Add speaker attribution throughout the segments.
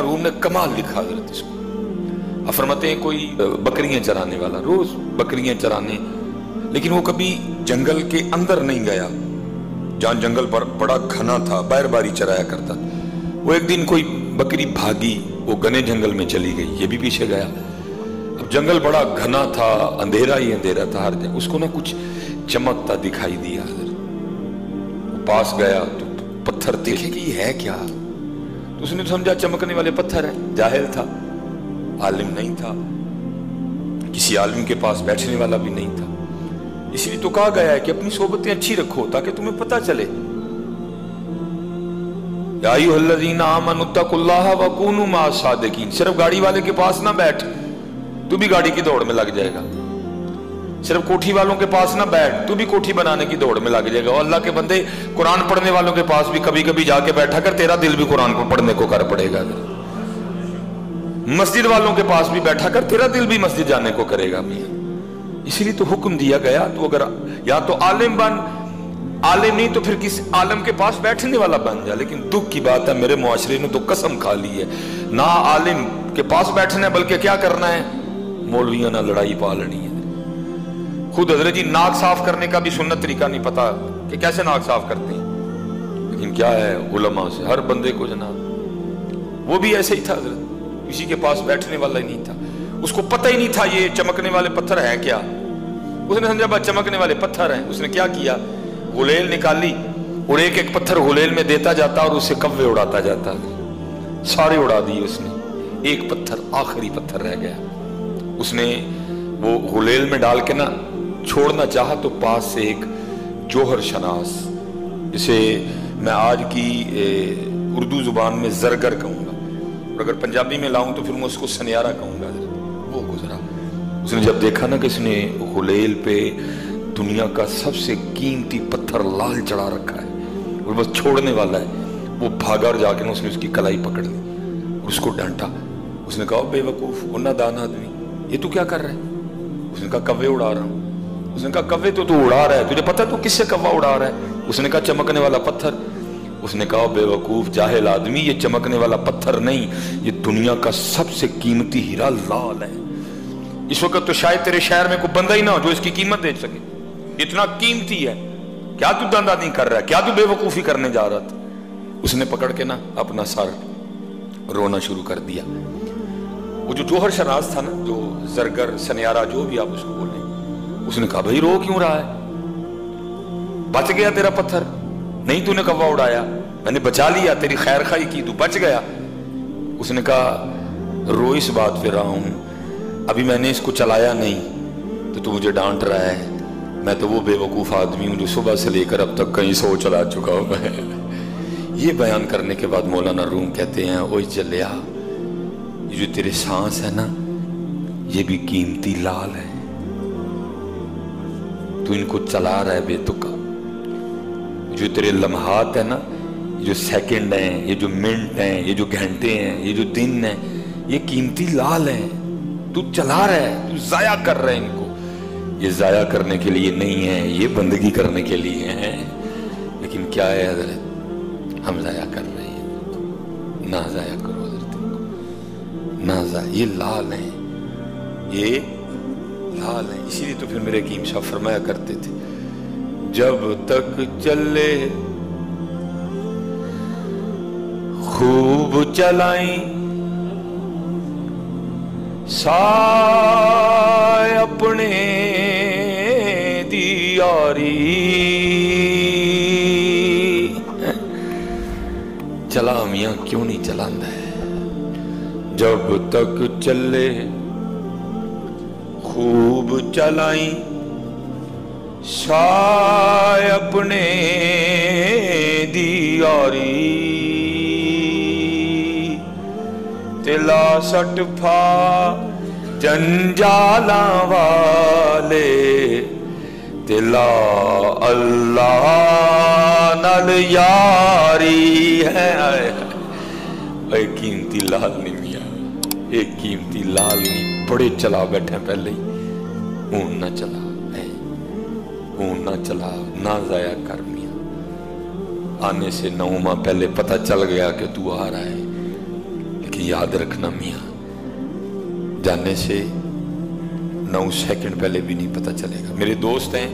Speaker 1: روم نے کمال لکھا حضرت اس کو. اب فرماتے ہیں کوئی بکریاں چرانے والا روز بکریاں چرانے، لیکن وہ کبھی جنگل کے اندر نہیں گیا جہاں جنگل پر بڑا گھنا تھا، باہر باری چرایا کرتا. وہ ایک دن کوئی بکری بھاگی، وہ گھنے جنگل میں چلی گئی، یہ بھی پیچھے گیا. اب جنگل بڑا گھنا تھا، اندھیرا ہی اندھیرا تھا ہر جگہ. اس کو نہ کچھ چمکتا دکھائی دیا حضرت. وہ پاس گیا تو پتھر دیکھے کہ یہ ہے کیا، تو اس نے سمجھا چمکنے والے پتھر ہیں. جاہل تھا، عالم نہیں تھا، کسی عالم کے پاس بیٹھنے والا بھی نہیں تھا. اسی لیے تو کہا گیا ہے کہ اپنی صحبتیں اچھی رکھو تاکہ تمہیں پتہ چلے. یا ایھا الذین آمنوا اتقوا اللہ وکونوا مع الصادقین. صرف گاڑی والے کے پاس نہ بیٹھ، تو بھی گاڑی کی دوڑ میں لگ جائے گا. صرف کوٹھی والوں کے پاس نہ بیٹھ، تو بھی کوٹھی بنانے کی دوڑ میں لگ جائے گا. اور اللہ کے بندے قرآن پڑھنے والوں کے پاس بھی کبھی کبھی جا کے بیٹھا کر، تیرا دل بھی قرآن کو پڑھنے کو کر پڑے گا. مسجد والوں کے پاس بھی بیٹھا کر، تیرا دل بھی مسجد جانے کو کرے گا. اسی لیے تو حکم دیا گیا، تو اگر یا تو عالم بن، عالم نہیں تو پھر کسی عالم کے پاس بیٹھنے والا بن جا. لیکن دکھ کی بات ہے میرے معاشرے نے تو قسم کھا لی ہے، نہ عالم کے پاس بیٹھنا ہے بلکہ کیا کرنا ہے، مولویوں نہ لڑائی پالنی ہے. خود حضرت جی ناک صاف کرنے کا بھی سنت طریقہ نہیں پتا کہ کیسے ناک صاف کرتے ہیں، لیکن کیا ہے علماء سے ہر بندے کو جناب. وہ بھی ایسے ہی تھا حضرت، کسی کے پاس بیٹھنے والا ہی نہیں تھا. اس کو پتہ ہی نہیں تھا یہ چمکنے والے پتھر ہیں کیا. اس نے سمجھا بس چمکنے والے پتھر ہیں. اس نے کیا کیا، غلیل نکالی اور ایک ایک پتھر غلیل میں دیتا جاتا اور اس سے کوے اڑاتا جاتا. سارے اڑا دیے اس نے. ایک پتھر آخری پتھر رہ گیا. اس نے وہ غلیل میں ڈال کے نہ چھوڑنا چاہا تو پاس سے ایک جوہر شناس، جسے میں آج کی اردو زبان میں زرگر کہوں گا، اور اگر پنجابی میں لاؤں تو پھر میں اس کو سنیارہ کہوں گا. وہ گزرا. اس نے جب دیکھا نا کہ اس نے غلیل پہ دنیا کا سب سے قیمتی پتھر لال چڑھا رکھا ہے اور بس چھوڑنے والا ہے، وہ بھاگا اور جا کے اس نے اس کی کلائی پکڑ لی اور اس کو ڈانٹا. اس نے کہا بے وقوف اور نادان آدمی، یہ تو کیا کر رہا ہے؟ اس نے کہا کوے اڑا رہا ہوں. اس نے کہا کوے تو اڑا رہا ہے، تجھے پتہ تو کس سے کوا اڑا رہا ہے؟ اس نے کہا چمکنے والا پتھر. اس نے کہا بے وقوف جاہل آدمی، یہ چمکنے والا پتھر نہیں، یہ دنیا کا سب سے قیمتی ہیرا لال ہے. اس وقت تو شاید تیرے شہر میں کوئی بندہ ہی نہ ہو جو اس کی قیمت دے سکے، اتنا قیمتی ہے. کیا تو دندہ نہیں کر رہا ہے؟ کیا تو بے وقوفی کرنے جا رہا تھا؟ اس نے پکڑ کے نا اپنا سر رونا شروع کر دیا. وہ جو جوہر شناس تھا نا، جو زرگر سنیارہ جو بھی آپ اس کو بولیں، اس نے کہا بھائی رو کیوں رہا ہے؟ بچ گیا تیرا پتھر، نہیں تو نے کوا اڑایا، میں نے بچا لیا، تیری خیر خواہی کی، تو بچ گیا. اس نے کہا رو اس بات پہ رہا ہوں، ابھی میں نے اس کو چلایا نہیں تو مجھے ڈانٹ رہا ہے. میں تو وہ بے وقوف آدمی ہوں جو صبح سے لے کر اب تک کہیں 100 چلا چکا ہوں میں. یہ بیان کرنے کے بعد مولانا روم کہتے ہیں اوئے جلیا، یہ جو تیرے سانس ہے نا، یہ بھی قیمتی لال ہے، تو ان کو چلا رہا ہے بے تکا. جو تیرے لمحات ہیں نا، یہ جو سیکنڈ ہیں، یہ جو منٹ ہیں، یہ جو گھنٹے ہیں، یہ جو دن ہیں، یہ قیمتی لال ہیں. تو چلا رہا ہے، تو ضائع کر رہا ہے ان کو. یہ ضائع کرنے کے لیے نہیں ہے، یہ بندگی کرنے کے لیے ہیں. لیکن کیا ہے حضرت، ہم ضائع کر رہے ہیں. نہ ضائع کرو حضرت ان کو، نہ ضائع. یہ لال ہیں، یہ لال ہیں. اسی لیے تو پھر میرے حکیم شاہ فرمایا کرتے تھے جب تک چلے خوب چلائیں سائے اپنے دیاری. چلا میاں کیوں نہیں چلاندہ ہے؟ جب تک چلے خوب چلائیں سائے اپنے دیاری. تلا سٹ پھا جنجالاں والے، تلا اللہ نال یاری ہے. اے قیمتی لال نہیں میاں، اے قیمتی لال نہیں، بڑے چلا بیٹھے پہلے ہی. اون نہ چلا، اون نہ چلا، نہ ضائع کر میاں. آنے سے 9 ماہ پہلے پتہ چل گیا کہ تو آ رہا ہے، لیکن लेकिन याद रखना मियाँ, जाने से 9 सेकंड पहले भी नहीं पता चलेगा। मेरे दोस्त हैं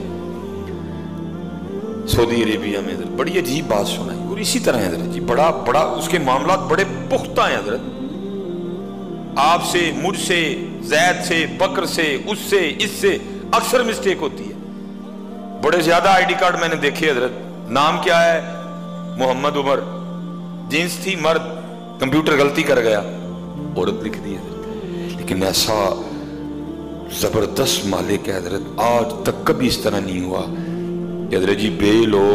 Speaker 1: सऊदी अरेबिया में, बड़ी अजीब बात सुनाई, और इसी तरह हजरत जी बड़ा बड़ा उसके मामला बड़े पुख्ता हैं हजरत, आपसे, मुझसे, जैद से, बकर से, उससे, इससे अक्सर मिस्टेक होती है। बड़े ज्यादा आईडी कार्ड मैंने देखे हजरत, नाम क्या है मोहम्मद उमर, जींस थी मर्द, कंप्यूटर गलती कर गया औरत लिख दी हजरत। लेकिन ऐसा जबरदस्त मालिक है हजरत, आज तक कभी इस तरह नहीं हुआ कि हजरत जी बेल हो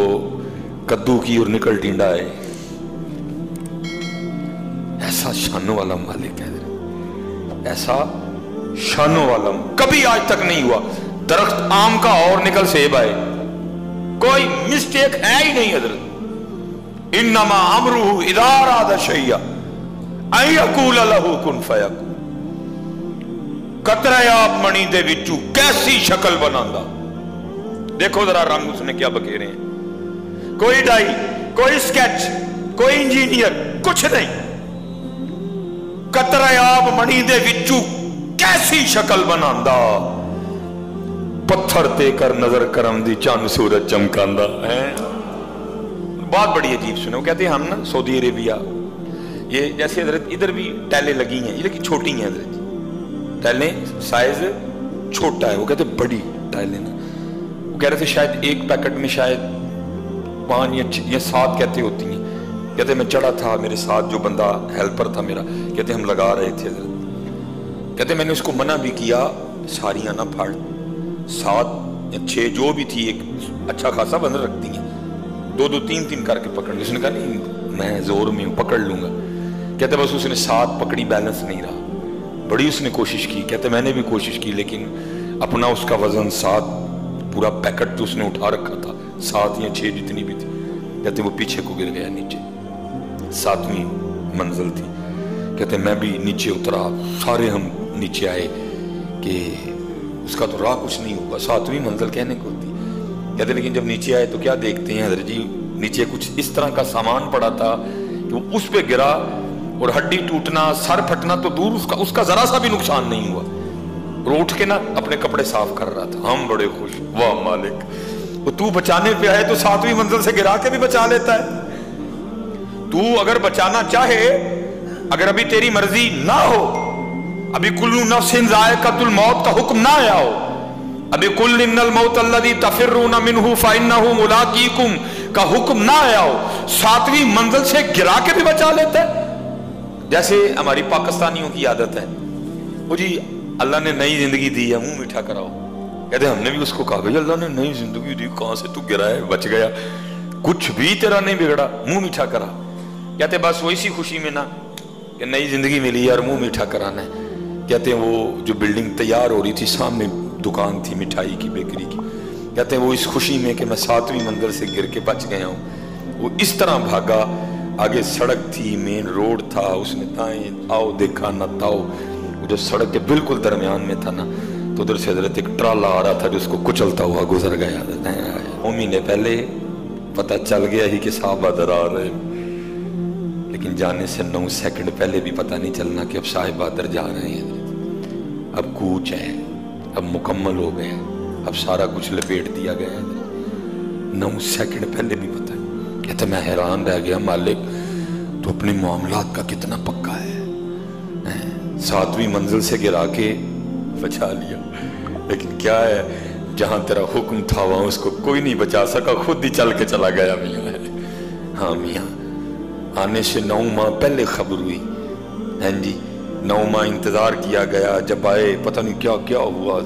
Speaker 1: कद्दू की और निकल टिंडा है। ऐसा शानों वाला मालिक है हजरत, ऐसा शानों वाला कभी आज तक नहीं हुआ। दरख्त आम का और निकल सेब आए, कोई मिस्टेक है ही नहीं हजरत। इन्नमा अमरुहु इज़ा अरादा शैया अन यक़ूल लहू कुन फयकून। कतरा आप मणि दे विचू कैसी शक्ल बनांदा, देखो जरा रंग उसने क्या बखेरे हैं, कोई डाई, कोई स्केच, कोई इंजीनियर, कुछ नहीं। कतरा आप मणि दे विचू कैसी शक्ल बनांदा, पत्थर ते कर नजर करम दी चंद सूरज चमकांदा है। बात बड़ी अजीब सुने, वो कहते हैं हम ना सऊदी अरेबिया, ये जैसे हजरत इधर भी टाइलें लगी हैं, ये लेकिन छोटी हैं हजरत जी, टाइलें साइज छोटा है, वो कहते बड़ी टाइलें ना, वो कह रहे थे शायद एक पैकेट में शायद 5 या 7 कहते होती हैं। कहते मैं चढ़ा था, मेरे साथ जो बंदा हेल्पर था मेरा, कहते हम लगा रहे थे हजरत, कहते मैंने उसको मना भी किया सारियां ना फाड़, 7 या 6 जो भी थी, एक अच्छा खासा बंद रखती हैं, 2-2 3-3 करके पकड़ ली। उसने कहा नहीं मैं जोर में हूं, पकड़ लूंगा। कहते बस उसने 7 पकड़ी, बैलेंस नहीं रहा, बड़ी उसने कोशिश की। कहते मैंने भी कोशिश की, लेकिन अपना उसका वजन 7 पूरा पैकेट जो उसने उठा रखा था 7 या 6 जितनी भी थी, कहते वो पीछे को गिर गया नीचे, 7वीं मंजिल थी। कहते मैं भी नीचे उतरा, सारे हम नीचे आए कि उसका तो राह कुछ नहीं होगा, 7वीं मंजिल कहने को होती। कहते लेकिन जब नीचे आए तो क्या देखते हैं हजरत जी, नीचे कुछ इस तरह का सामान पड़ा था कि वो उस पे गिरा और हड्डी टूटना, सर फटना तो दूर, उसका जरा सा भी नुकसान नहीं हुआ। और उठ के ना अपने कपड़े साफ कर रहा था। हम बड़े खुश, वाह मालिक, वो तू बचाने पे आए तो 7वीं मंजिल से गिरा के भी बचा लेता है। तू अगर बचाना चाहे, अगर अभी तेरी मर्जी ना हो, अभी कुल्लु नफ्सिन ज़ाइक़तुल मौत का हुक्म ना आया हो, अभी कुल इन्नल मौत अल्लज़ी तफ़िर्रूना मिन्हु फ़इन्नहु मुलाक़ीकुम का हुक्म ना आया हो, 7वीं मंजिल से गिरा के भी बचा लेता है। जैसे हमारी पाकिस्तानियों की आदत है, वो जी अल्लाह ने नई जिंदगी दी है, मुंह मीठा कराओ। कहते हमने भी उसको कहा भाई अल्लाह ने नई जिंदगी दी, कहां से तू गिरा है, बच गया, कुछ भी तेरा नहीं बिगड़ा, मुंह मीठा करा। कहते बस वो इसी खुशी में ना कि नई जिंदगी मिली है और मुंह मीठा कराना है। कहते हैं वो जो बिल्डिंग तैयार हो रही थी, सामने दुकान थी मिठाई की, बेकरी की, कहते हैं वो इस खुशी में कि मैं 7वीं मंजिल से गिर के बच गया हूँ, वो इस तरह भागा, आगे सड़क थी, मेन रोड था, उसने दाएं आओ देखा ना ताओ, वो जो सड़क के बिल्कुल दरमियान में था ना, तो उधर से हजरत एक ट्राला आ रहा था जो उसको कुचलता हुआ गुजर गया। 9 महीने पहले पता चल गया ही कि साहब इधर आ रहे, लेकिन जाने से 9 सेकंड पहले भी पता नहीं चलना कि अब साहिब इधर जा रहे हैं। अब कूच है, अब मुकम्मल हो गए, अब सारा कुछ लपेट दिया गया है। 9 सेकंड पहले भी पता। कहते मैं हैरान रह गया, मालिक तो अपने मामलात का कितना पक्का है, 7वीं मंजिल से गिरा के बचा लिया। लेकिन क्या है, जहां तेरा हुक्म था वहां उसको कोई नहीं बचा सका, खुद ही चल के चला गया मियाँ। हाँ मियाँ, आने से 9 माह पहले खबर हुई, हैं जी, 9 माह इंतजार किया गया, जब आए पता नहीं क्या क्या हुआ,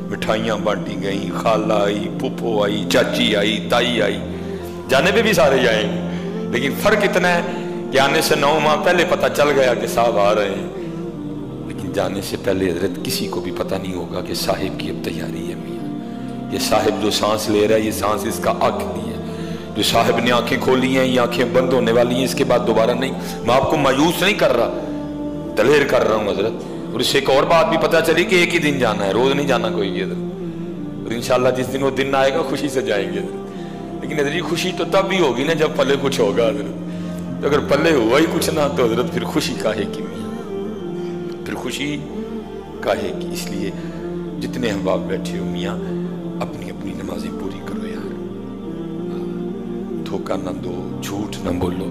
Speaker 1: मिठाइयाँ बांटी गई, खाला आई, फूफो आई, चाची आई, ताई आई, जाने पे भी सारे जाएंगे, लेकिन फर्क इतना है कि आने से 9 माह पहले पता चल गया कि साहब आ रहे हैं, लेकिन जाने से पहले हजरत किसी को भी पता नहीं होगा कि साहिब की अब तैयारी है मियाँ। ये साहिब जो सांस ले रहा है, ये सांस इसका आखिरी है। जो साहिब ने आंखें खोली हैं, ये आंखें बंद होने वाली हैं, इसके बाद दोबारा नहीं। मैं आपको मायूस नहीं कर रहा, दलेर कर रहा हूँ हजरत। और इससे एक और बात भी पता चली कि एक ही दिन जाना है, रोज नहीं जाना कोई भी हजरत। और इंशाल्लाह जिस दिन वो दिन आएगा खुशी से जाएंगे हजरत। लेकिन हजरत खुशी तो तब भी होगी ना जब पहले कुछ होगा हजरत। تو اگر پلے ہوا ہی کچھ نہ تو حضرت پھر خوشی کاہے کی میاں، پھر خوشی کاہے کی؟ اس لیے جتنے احباب بیٹھے ہو میاں اپنی اپنی نمازیں پوری کرو یار، دھوکہ نہ دو، جھوٹ نہ بولو.